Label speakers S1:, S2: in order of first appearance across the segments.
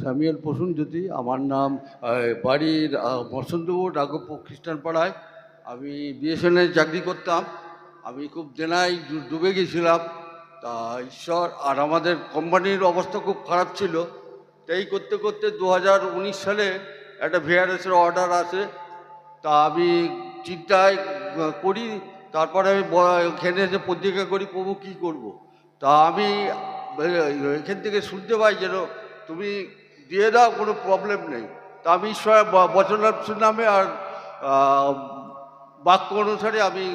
S1: Samuel প্রসূনজ্যোতি। আমার নাম বাড়ির বসন্তপুর রাঘব খ্রিস্টান পাড়ায়। আমি বিএসএনএল চাকরি করতাম। আমি খুব দেনায় ডুবে গেছিলাম। তা ঈশ্বর, আর আমাদের কোম্পানির অবস্থা খুব খারাপ ছিল। তাই করতে করতে 2019 সালে একটা ভিআরএসের অর্ডার আসে। তা আমি চিন্তায় করি, তারপরে আমি এখানে এসে প্রতিজ্ঞা করি, প্রভু কী করব। তা আমি এখান থেকে শুনতে পাই যেন তুমি দিয়ে দাও, কোনো প্রবলেম নেই। তা আমি ঈশ্বরের বচনার নামে আর বাক্য অনুসারে আমি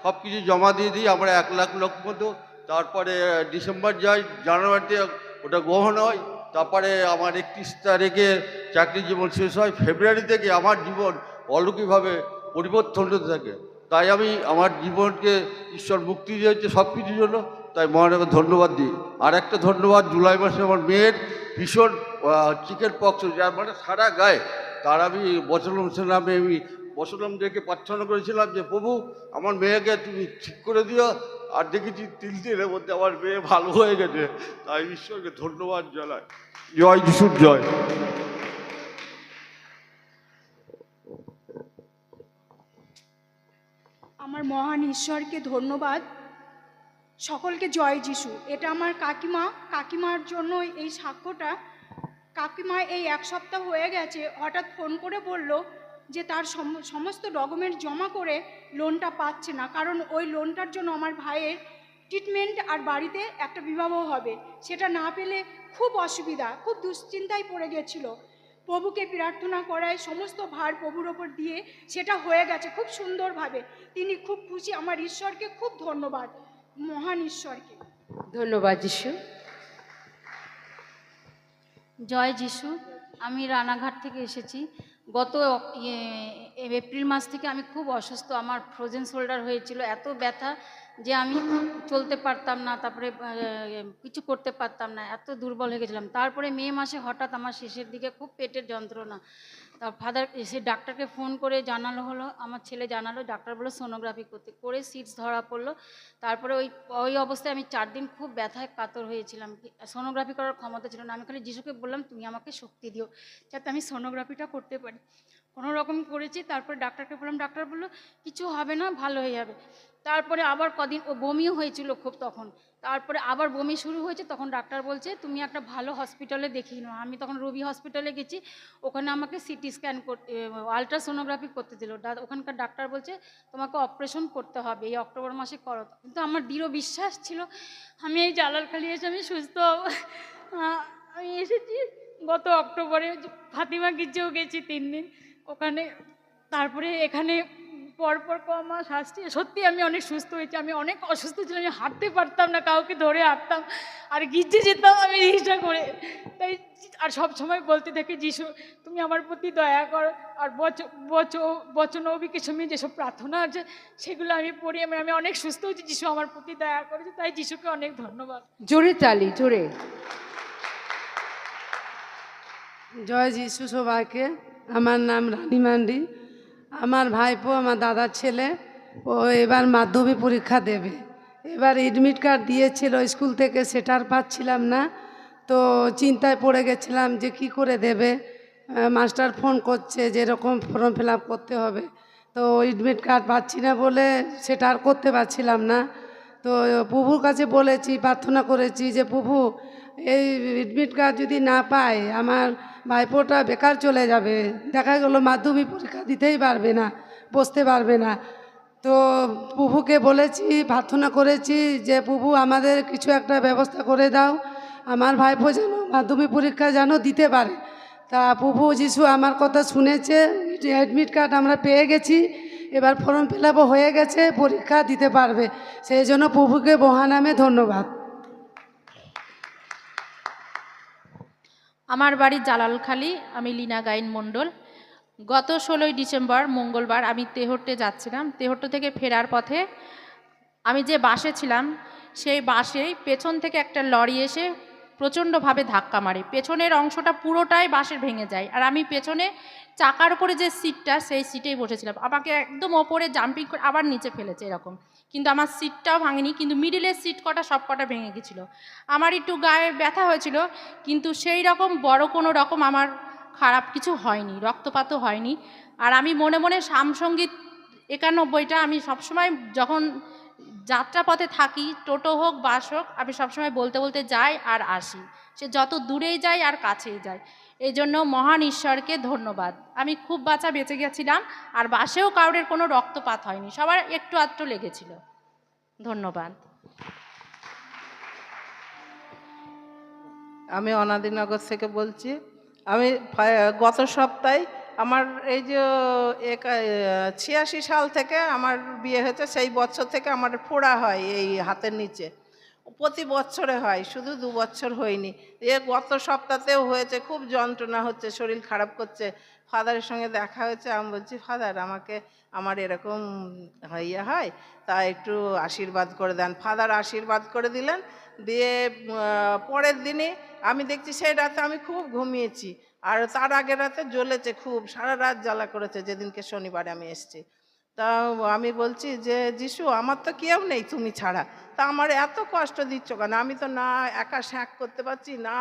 S1: সব কিছু জমা দিয়ে দিই। আমরা 1 লাখ লোক মতো। তারপরে ডিসেম্বর যাই, জানুয়ারিতে ওটা গ্রহণ হয়। তারপরে আমার 31 তারিখে চাকরি জীবন শেষ হয়। ফেব্রুয়ারি থেকে আমার জীবন অলৌকিকভাবে পরিবর্তন হতে থাকে। তাই আমি আমার জীবনকে ঈশ্বর মুক্তি দিয়েছে সব কিছুর জন্য, তাই মহানকে ধন্যবাদ দিই। আর একটা ধন্যবাদ, জুলাই মাসে আমার মেয়ের ভীষণ চিকেন পক্স, যার মানে সারা গায়ে। তার আমি বচনম নামে আমি বচনম দেখে প্রার্থনা করেছিলাম যে প্রভু আমার মেয়েকে তুমি ঠিক করে দিও। আর দেখেছি 3 দিনের মধ্যে আমার মেয়ে ভালো হয়ে গেছে। তাই ঈশ্বরকে ধন্যবাদ জানাই। জয় যিশুর জয়।
S2: আমার মহান ঈশ্বরকে ধন্যবাদ। সকলকে জয় যিশু। এটা আমার কাকিমার জন্য এই সাক্ষ্যটা। কাকিমা এই 1 সপ্তাহ হয়ে গেছে হঠাৎ ফোন করে বলল যে তার সমস্ত ডকুমেন্ট জমা করে লোনটা পাচ্ছে না, কারণ ওই লোনটার জন্য আমার ভাইয়ের ট্রিটমেন্ট আর বাড়িতে একটা বিবাহ হবে। সেটা না পেলে খুব অসুবিধা, খুব দুশ্চিন্তায় পড়ে গেছিল। প্রভুকে প্রার্থনা করায় সমস্ত ভার প্রভুর ওপর দিয়ে সেটা হয়ে গেছে খুব সুন্দরভাবে। তিনি খুব খুশি। আমার ঈশ্বরকে খুব ধন্যবাদ, মহান ঈশ্বরকে
S3: ধন্যবাদ যিশু।
S4: জয় যিশু। আমি রানাঘাট থেকে এসেছি। গত এপ্রিল মাস থেকে আমি খুব অসুস্থ। আমার ফ্রোজেন শোল্ডার হয়েছিল, এত ব্যথা যে আমি চলতে পারতাম না, তারপরে কিছু করতে পারতাম না, এত দুর্বল হয়ে গেছিলাম। তারপরে মে মাসে হঠাৎ আমার শেষের দিকে খুব পেটের যন্ত্রণা। তা ফাদার সে ডাক্তারকে ফোন করে জানালো হলো, আমার ছেলে জানালো, ডাক্তার বললো সোনোগ্রাফি করতে, করে সিটস ধরা পড়লো। তারপরে ওই অবস্থায় আমি 4 দিন খুব ব্যথায় কাতর হয়েছিলাম। সোনোগ্রাফি করার ক্ষমতা ছিল না। আমি খালি যিশুকে বললাম তুমি আমাকে শক্তি দিও যাতে আমি সোনোগ্রাফিটা করতে পারি। কোনো রকম করেছি। তারপরে ডাক্তারকে বললাম, ডাক্তার বললো কিছু হবে না, ভালো হয়ে যাবে। তারপরে আবার কদিন বমিও হয়েছিল খুব তখন। তারপরে আবার বমি শুরু হয়েছে, তখন ডাক্তার বলছে তুমি একটা ভালো হসপিটালে দেখিয়ে নাও। আমি তখন রবি হসপিটালে গেছি। ওখানে আমাকে সিটি স্ক্যান করতে, আলট্রাসোনোগ্রাফি করতে দিল। ওখানকার ডাক্তার বলছে তোমাকে অপারেশন করতে হবে, এই অক্টোবর মাসে করো। কিন্তু আমার দৃঢ় বিশ্বাস ছিল আমি এই জালালখালি এসে আমি সুস্থ হব। আমি এসেছি গত অক্টোবরে, ফাতিমা গির্জেও গেছি 3 দিন ওখানে। তারপরে এখানে পরপর মাস আসছি। সত্যি আমি অনেক সুস্থ হয়েছি। আমি অনেক অসুস্থ ছিলাম, আমি হাঁটতে পারতাম না, কাউকে ধরে হাঁটতাম আর গির্জে যেতাম আমি রিক্সা করে। তাই আর সব সময় বলতে থাকি যিশু তুমি আমার প্রতি দয়া করো। আর বচন অভিকেশমী যেসব প্রার্থনা আছে সেগুলো আমি পড়ি। আমি অনেক সুস্থ হয়েছি, যিশু আমার প্রতি দয়া করেছে, তাই যিশুকে অনেক ধন্যবাদ।
S3: জোরে তালি, জোরে।
S5: জয় যিশু সবাইকে। আমার নাম রানী মান্ডি। আমার ভাইপো আমার দাদার ছেলে, ও এবার মাধ্যমিক পরীক্ষা দেবে। এবার এডমিট কার্ড দিয়েছিল স্কুল থেকে, সেটা আর পাচ্ছিলাম না। তো চিন্তায় পড়ে গেছিলাম যে কি করে দেবে। মাস্টার ফোন করছে যে এরকম ফর্ম ফিল আপ করতে হবে। তো এডমিট কার্ড পাচ্ছি না বলে সেটা আর করতে পারছিলাম না। তো প্রভুর কাছে বলেছি, প্রার্থনা করেছি যে প্রভু এই এডমিট কার্ড যদি না পাই আমার ভাইপোটা বেকার চলে যাবে। দেখা গেল মাধ্যমিক পরীক্ষা দিতেই পারবে না, বসতে পারবে না। তো প্রভুকে বলেছি, প্রার্থনা করেছি যে প্রভু আমাদের কিছু একটা ব্যবস্থা করে দাও, আমার ভাইপো যেন মাধ্যমিক পরীক্ষা যেন দিতে পারে। তা প্রভু যিশু আমার কথা শুনেছে, অ্যাডমিট কার্ড আমরা পেয়ে গেছি। এবার ফর্ম ফিল আপও হয়ে গেছে, পরীক্ষা দিতে পারবে। সেই জন্য প্রভুকে মহানামে ধন্যবাদ।
S6: আমার বাড়ি জালালখালি। আমি লীনা গাইন মণ্ডল। গত 16ই ডিসেম্বর মঙ্গলবার আমি তেহট্টে যাচ্ছিলাম। তেহট্ট থেকে ফেরার পথে আমি যে বাসে ছিলাম সেই বাসেই পেছন থেকে একটা লরি এসে প্রচণ্ডভাবে ধাক্কা মারে, পেছনের অংশটা পুরোটাই বাসের ভেঙে যায়। আর আমি পেছনে চাকার উপরে যে সিটটা, সেই সিটেই বসেছিলাম। আমাকে একদম ওপরে জাম্পিং করে আবার নিচে ফেলেছে এরকম, কিন্তু আমার সিটটাও ভাঙেনি, কিন্তু মিডিলের সিট কটা সব কটা ভেঙে গেছিলো। আমার একটু গায়ে ব্যথা হয়েছিল, কিন্তু সেই রকম বড় কোনো রকম আমার খারাপ কিছু হয়নি, রক্তপাতও হয়নি। আর আমি মনে মনে শ্যামসঙ্গীত 91টা আমি সবসময় যখন যাত্রাপথে থাকি, টোটো হোক বাস হোক, আমি সবসময় বলতে বলতে যাই আর আসি, সে যত দূরেই যাই আর কাছেই যাই। এই জন্য মহান ঈশ্বরকে ধন্যবাদ। আমি খুব বাঁচা বেঁচে গেছিলাম, আর বাসেও কারোর কোনো রক্তপাত হয়নি, সবার একটু আধটু লেগেছিল। ধন্যবাদ।
S7: আমি অনাদিনগর থেকে বলছি। আমি গত সপ্তাহে আমার এই যে 86 সাল থেকে আমার বিয়ে হয়েছে, সেই বছর থেকে আমার ফোড়া হয় এই হাতের নিচে, প্রতি বছরে হয়, শুধু 2 বছর হয়নি। গত সপ্তাহতেও হয়েছে, খুব যন্ত্রণা হচ্ছে, শরীর খারাপ করছে। ফাদারের সঙ্গে দেখা হয়েছে, আমি বলছি ফাদার আমাকে আমার এরকম ইয়ে হয়, তা একটু আশীর্বাদ করে দেন। ফাদার আশীর্বাদ করে দিলেন, দিয়ে পরের দিনই আমি দেখছি সেই রাতে আমি খুব ঘুমিয়েছি, আর তার আগের রাতে জ্বলেছে খুব, সারা রাত জ্বালা করেছে যেদিনকে শনিবারে আমি এসেছি। তা আমি বলছি যে যিশু আমার তো কেউ নেই তুমি ছাড়া, তা আমার এত কষ্ট দিচ্ছ কেন? আমি তো না একা শ্যাঁক করতে পারছি, না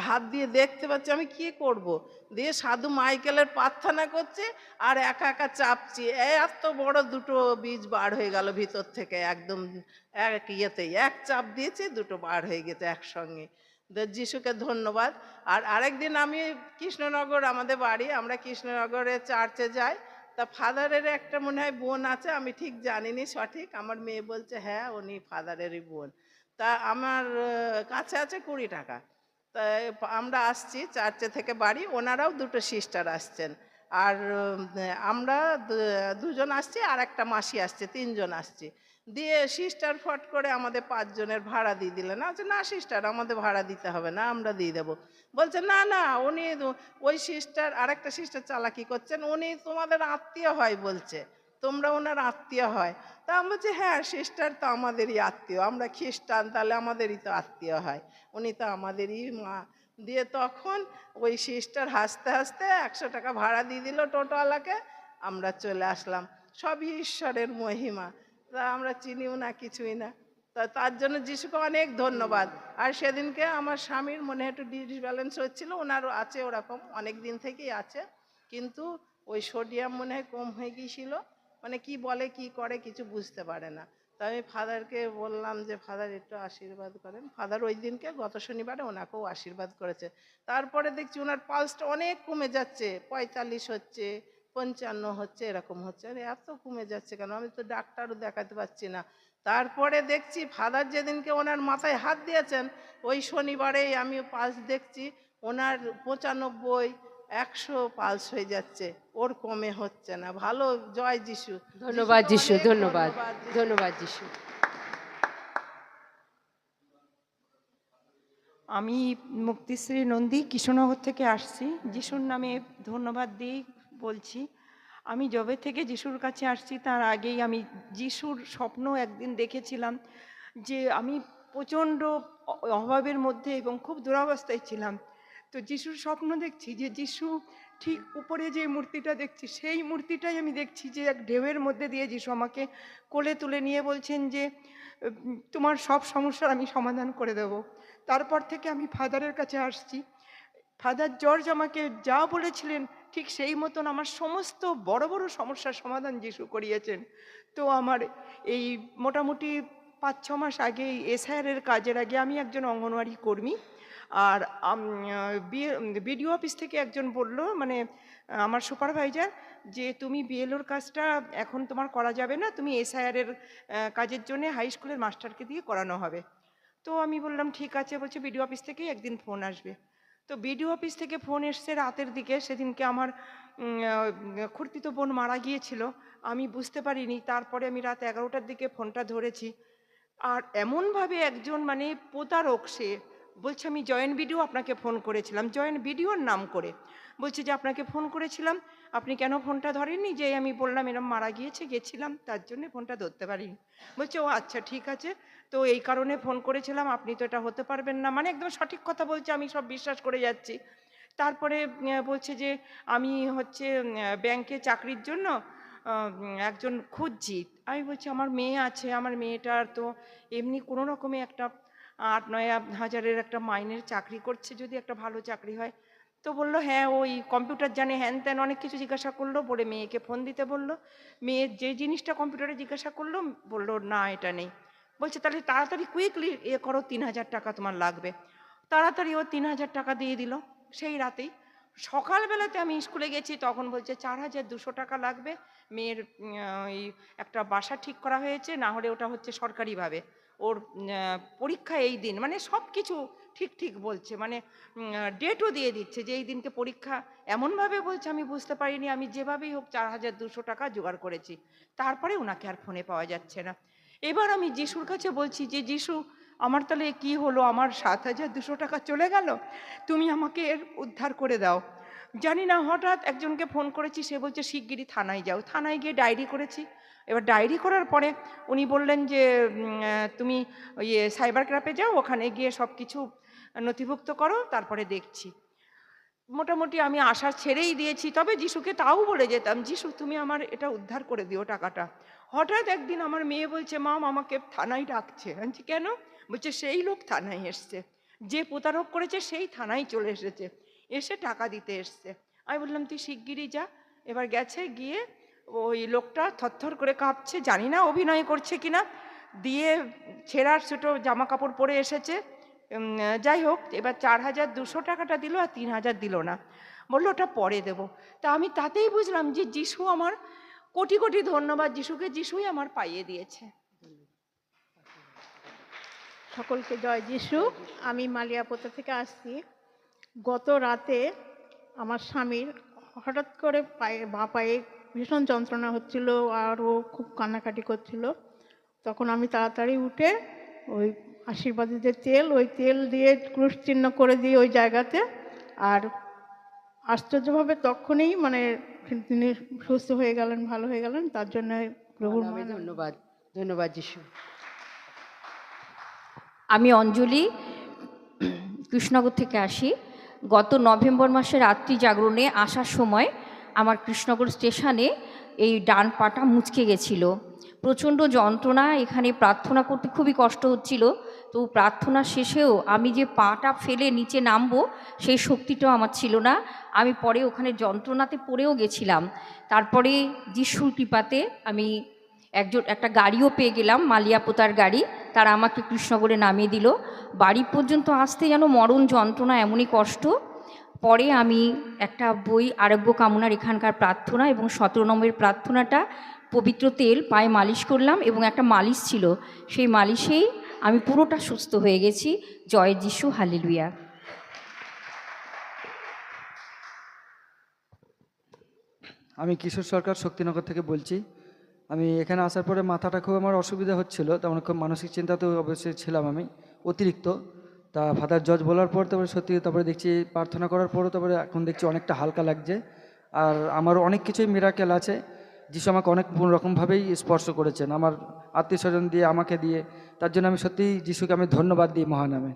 S7: হাত দিয়ে দেখতে পাচ্ছি, আমি কি করব? দিয়ে সাধু মাইকেলের প্রার্থনা করছি আর একা একা চাপছি, এত বড় দুটো বীজ বার হয়ে গেল ভিতর থেকে, একদম এক ইয়েতেই এক চাপ দিয়েছি, দুটো বার হয়ে গেছে একসঙ্গে। যিশুকে ধন্যবাদ। আর আরেকদিন আমি কৃষ্ণনগর আমাদের বাড়ি, আমরা কৃষ্ণনগরে চার্চে যাই, তা ফাদারের একটা মনে হয় বোন আছে, আমি ঠিক জানিনি সঠিক, আমার মেয়ে বলছে হ্যাঁ উনি ফাদারেরই বোন। তা আমার কাছে আছে 20 টাকা, তা আমরা আসছি চার্চে থেকে বাড়ি, ওনারাও দুটো সিস্টার আসছেন, আর আমরা দুজন আসছি, আর একটা মাসি আসছে, 3 জন আসছি। দিয়ে সিস্টার ফট করে আমাদের 5 জনের ভাড়া দিয়ে দিলেন। আচ্ছা না সিস্টার আমাদের ভাড়া দিতে হবে না, আমরা দিয়ে দেবো। বলছে না না উনি ওই সিস্টার, আরেকটা সিস্টার চালাকি করছেন, উনি তোমাদের আত্মীয় হয় বলছে, তোমরা ওনার আত্মীয় হয়। তা আমি বলছি হ্যাঁ সিস্টার তো আমাদেরই আত্মীয়, আমরা খ্রিস্টান, তাহলে আমাদেরই তো আত্মীয় হয়, উনি তো আমাদেরই মা। দিয়ে তখন ওই সিস্টার হাসতে হাসতে 100 টাকা ভাড়া দিয়ে দিল টোটোওয়ালাকে, আমরা চলে আসলাম। সবই ঈশ্বরের মহিমা, তা আমরা চিনিও না কিছুই না। তার জন্য যিশুকে অনেক ধন্যবাদ। আর সেদিনকে আমার স্বামীর মনে একটু ডিসব্যালেন্স হচ্ছিল, ওনারও আছে ওরকম, অনেক দিন থেকেই আছে, কিন্তু ওই সোডিয়াম মনে হয় কম হয়ে গিয়েছিল, মানে কি বলে কি করে কিছু বুঝতে পারে না। তা আমি ফাদারকে বললাম যে ফাদার একটু আশীর্বাদ করেন। ফাদার ওই দিনকে গত শনিবারে ওনাকেও আশীর্বাদ করেছে। তারপরে দেখছি ওনার পালসটা অনেক কমে যাচ্ছে, 45 হচ্ছে, 55 হচ্ছে, এরকম হচ্ছে। আরে এত কমে যাচ্ছে কেন? আমি তো ডাক্তারও দেখাতে পারছি না। তারপরে দেখছি ফাদার যেদিনকে ওনার মাথায় হাত দিয়েছেন, ওই শনিবারেই আমি পালস দেখছি ওনার 95, 100 পালস হয়ে যাচ্ছে, ওর কমে হচ্ছে না। ভালো, জয় যিশু।
S3: ধন্যবাদ যিশু,
S7: অনেক
S3: ধন্যবাদ,
S7: যিশু।
S3: ধন্যবাদ যিশু।
S8: আমি মুক্তিশ্রী নন্দী কৃষ্ণনগর থেকে আসছি। যিশুর নামে ধন্যবাদ দিয়ে বলছি, আমি যবে থেকে যিশুর কাছে আসছি তার আগেই আমি যিশুর স্বপ্ন একদিন দেখেছিলাম, যে আমি প্রচণ্ড অভাবের মধ্যে এবং খুব দুরবস্থায় ছিলাম। তো যিশুর স্বপ্ন দেখছি যে যিশু ঠিক উপরে যে মূর্তিটা দেখছি, সেই মূর্তিটাই আমি দেখছি যে এক ঢেউয়ের মধ্যে দিয়ে যিশু আমাকে কোলে তুলে নিয়ে বলছেন যে তোমার সব সমস্যার আমি সমাধান করে দেব। তারপর থেকে আমি ফাদারের কাছে আসছি। ফাদার জর্জ আমাকে যা বলেছিলেন ঠিক সেই মতন আমার সমস্ত বড় বড় সমস্যার সমাধান যিশু করিয়েছেন। তো আমার এই মোটামুটি 5-6 মাস আগে এসআইআরের কাজের আগে আমি একজন অঙ্গনওয়াড়ি কর্মী, আর বিডিও অফিস থেকে একজন বলল, মানে আমার সুপারভাইজার, যে তুমি বিএলওর কাজটা এখন তোমার করা যাবে না, তুমি এসআইআরের কাজের জন্য হাই স্কুলের মাস্টারকে দিয়ে করানো হবে। তো আমি বললাম ঠিক আছে, বলছে বিডিও অফিস থেকেই একদিন ফোন আসবে। তো বিডিও অফিস থেকে ফোন এসছে রাতের দিকে, সেদিনকে আমার খুড়তুতো বোন মারা গিয়েছিল, আমি বুঝতে পারিনি। তারপরে আমি রাত 11টার দিকে ফোনটা ধরেছি, আর এমনভাবে একজন মানে প্রতারক, সে বলছে আমি জয়েন্ট ভিডিও আপনাকে ফোন করেছিলাম, জয়েন্ট ভিডিওর নাম করে বলছে যে আপনাকে ফোন করেছিলাম, আপনি কেন ফোনটা ধরেননি? যে আমি বললাম এরম মারা গিয়েছে, গেছিলাম, তার জন্য ফোনটা ধরতে পারিনি। বলছে ও আচ্ছা ঠিক আছে, তো এই কারণে ফোন করেছিলাম, আপনি তো এটা হতে পারবেন না। মানে একদম সঠিক কথা বলছে, আমি সব বিশ্বাস করে যাচ্ছি। তারপরে বলছে যে আমি হচ্ছে ব্যাংকে চাকরির জন্য একজন খুঁজছি। আমি বলছি আমার মেয়ে আছে, আমার মেয়েটার তো এমনি কোনো রকমে একটা 8-9 হাজারের একটা মাইনের চাকরি করছে, যদি একটা ভালো চাকরি হয়। তো বললো হ্যাঁ ওই কম্পিউটার জানে, হ্যান ত্যান অনেক কিছু জিজ্ঞাসা করলো, বলে মেয়েকে ফোন দিতে বললো। মেয়ের যে জিনিসটা কম্পিউটারে জিজ্ঞাসা করলো, বললো না এটা নেই। বলছে তাহলে তাড়াতাড়ি কুইকলি করো, 3,000 টাকা তোমার লাগবে। তাড়াতাড়ি ও 3,000 টাকা দিয়ে দিল সেই রাতেই। সকালবেলাতে আমি স্কুলে গেছি, তখন বলছে 4,200 টাকা লাগবে, মেয়ের ওই একটা বাসা ঠিক করা হয়েছে, না হলে ওটা হচ্ছে সরকারিভাবে ওর পরীক্ষা এই দিন, মানে সব কিছু ঠিক ঠিক বলছে, মানে ডেটও দিয়ে দিচ্ছে যে এই দিনকে পরীক্ষা। এমনভাবে বলছে আমি বুঝতে পারিনি, আমি যেভাবেই হোক 4,200 টাকা জোগাড় করেছি। তারপরে ওনাকে আর ফোনে পাওয়া যাচ্ছে না। এবার আমি যিশুর কাছে বলছি যে যিশু, আমার তাহলে কি হলো, আমার 7,200 টাকা চলে গেল, তুমি আমাকে এর উদ্ধার করে দাও। জানি না হঠাৎ একজনকে ফোন করেছি, সে বলছে শিগগিরই থানায় যাও। থানায় গিয়ে ডায়েরি করেছি। এবার ডায়েরি করার পরে উনি বললেন যে তুমি ওই সাইবার ক্যাফে যাও, ওখানে গিয়ে সব কিছু নথিভুক্ত করো, তারপরে দেখছি। মোটামুটি আমি আশা ছেড়েই দিয়েছি, তবে যিশুকে তাও বলে যেতাম, যিশু তুমি আমার এটা উদ্ধার করে দিও টাকাটা। হঠাৎ একদিন আমার মেয়ে বলছে মাম আমাকে থানায় ডাকছে। আমি বলছি কেন? বলছে সেই লোক থানায় এসছে, যে প্রতারক করেছে সেই থানায় চলে এসেছে, এসে টাকা দিতে এসছে। আমি বললাম তুই শিগগিরই যা। এবার গেছে, গিয়ে ওই লোকটা থরথর করে কাঁপছে, জানি না অভিনয় করছে কিনা, দিয়ে ছেঁড়ার ছোটো জামা কাপড় পরে এসেছে। যাই হোক, এবার 4,200 টাকাটা দিল, আর 3,000 দিল না, বললো ওটা পরে দেবো। তা আমি তাতেই বুঝলাম যে যিশু আমার, কোটি কোটি ধন্যবাদ যিশুকে, যিশুই আমার পাইয়ে দিয়েছে।
S9: সকলকে জয় যিশু। আমি মালিয়াপোতা থেকে আসছি। গত রাতে আমার স্বামীর হঠাৎ করে পায়ে, বাঁ পায়ে ভীষণ যন্ত্রণা হচ্ছিল, আর ও খুব কান্নাকাটি করছিল। তখন আমি তাড়াতাড়ি উঠে ওই আশীর্বাদের যে তেল, ওই তেল দিয়ে ক্রুশ চিহ্ন করে দিই ওই জায়গাতে। আর আশ্চর্যভাবে তখনই মানে তিনি সুস্থ হয়ে গেলেন, ভালো হয়ে গেলেন। তার জন্য প্রভুর
S3: নামে
S9: মহান
S3: ধন্যবাদ। ধন্যবাদ যিশু।
S4: আমি অঞ্জলি, কৃষ্ণনগর থেকে আসি। গত নভেম্বর মাসের রাত্রি জাগরণে আসার সময় আমার কৃষ্ণনগর স্টেশনে এই ডান পাটা মুচকে গেছিল, প্রচণ্ড যন্ত্রণা, এখানে প্রার্থনা করতে খুবই কষ্ট হচ্ছিল। তো প্রার্থনা শেষেও আমি যে পাটা ফেলে নিচে নামবো সেই শক্তিটাও আমার ছিল না। আমি পরে ওখানে যন্ত্রণাতে পড়েও গেছিলাম। তারপরে যিশুর কৃপাতে আমি একটা গাড়িও পেয়ে গেলাম, মালিয়াপোতার গাড়ি। তারা আমাকে কৃষ্ণনগরে নামিয়ে দিল। বাড়ি পর্যন্ত আসতে যেন মরণ যন্ত্রণা, এমনই কষ্ট। পরে আমি একটা বই, আরোগ্য কামনার এখানকার প্রার্থনা এবং 17 নম্বরের প্রার্থনাটা, পবিত্র তেল পায়ে মালিশ করলাম, এবং একটা মালিশ ছিল, সেই মালিশেই আমি পুরোটা সুস্থ হয়ে গেছি। জয় যিশু, হালেলুয়া।
S10: আমি কিশোর সরকার, শক্তিনগর থেকে বলছি। আমি এখানে আসার পরে মাথাটা খুব আমার অসুবিধা হচ্ছিল, তেমন খুব মানসিক চিন্তাতেও অবশ্যই ছিলাম আমি অতিরিক্ত। তা ফাদার জজ বলার পর তারপরে সত্যি, তারপরে দেখছি প্রার্থনা করার পরও তারপরে এখন দেখছি অনেকটা হালকা লাগছে। আর আমার অনেক কিছুই মিরাকেল আছে, যিশু আমাকে অনেক রকমভাবেই স্পর্শ করেছেন, আমার আত্মীয় স্বজন দিয়ে, আমাকে দিয়ে। তার জন্য আমি সত্যিই যিশুকে আমি ধন্যবাদ দিই মহানামে।